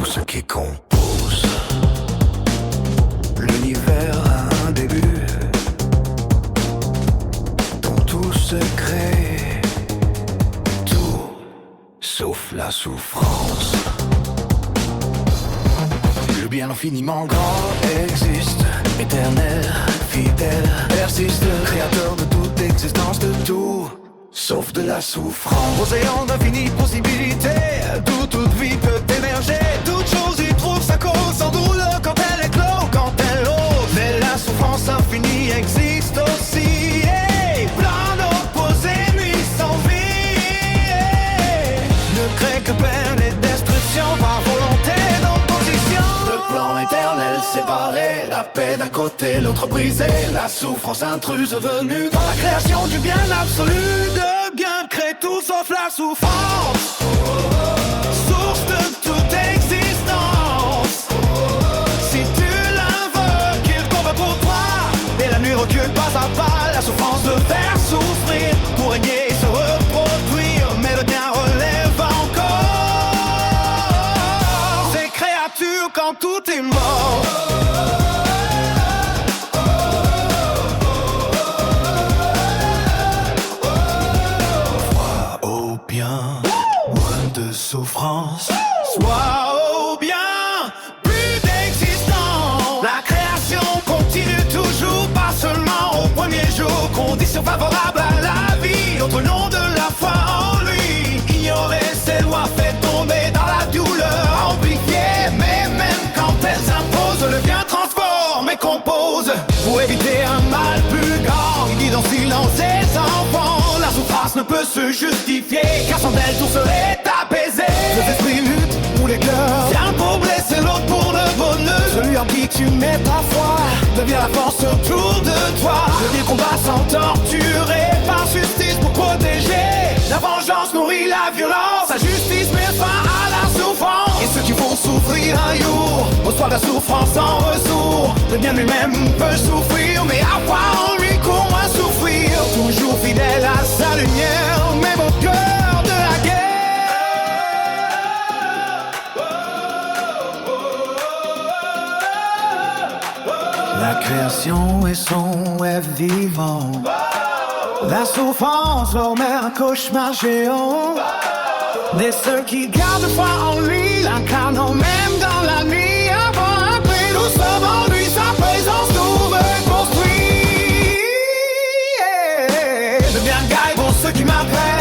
tout ce qui compose. L'univers a un début, dont tout se crée, tout sauf la souffrance. Le bien infiniment grand existe, éternel, fidèle, persiste, créateur de toute existence, de tout sauf de la souffrance. Océan d'infinies possibilités, d'où toute vie peut émerger. Toute chose y trouve sa cause, sans douleur quand elle éclot, quand elle ose. Mais la souffrance infinie existe aussi, hey, plein d'opposés, nuit sans vie, ne crée que peine et destruction par volonté d'opposition. Le plan éternel séparé, la paix d'un côté, l'autre brisé, la souffrance intruse venue dans la création du bien absolu. De bien crée tout sauf la souffrance, source de toute existence. Si tu l'invoques, il combat pour toi, et la nuit recule pas à pas la souffrance de faire souffrir, pour régner et se reproduire. Mais le bien relève encore ces créatures quand tout est mort. Moins de souffrance, soit au bien, plus d'existence. La création continue toujours, pas seulement au premier jour. Condition favorable à la vie, autre nom de la foi en lui. Ignorer ses lois fait tomber dans la douleur amplifiée. Mais même quand elles imposent, le bien transforme et compose pour éviter un mal plus grand. Il guide en silence ses enfants. La souffrance ne peut se justifier, car sans elle tout serait apaisé. Les esprits luttent pour les cœurs, l'un pour blesser l'autre pour le bonheur. Celui en qui tu mets ta foi devient la force autour de toi. Le bien combat sans torturer, par justice pour protéger. La vengeance nourrit la violence, la justice met fin à la souffrance. Et ceux qui vont souffrir un jour reçoivent la souffrance sans retour. Le bien lui-même peut souffrir, mais avoir en lui qu'on va souffrir. Toujours fidèle à sa lumière, même au cœur de la guerre. La création est son rêve vivant. La souffrance leur met un cauchemar géant. Mais ceux qui gardent foi en lui, l'incarnant même dans la nuit. Avant, après, nous sommes en lui, sa présence nous reconstruit. Le bien gagne pour ceux qui m'appellent.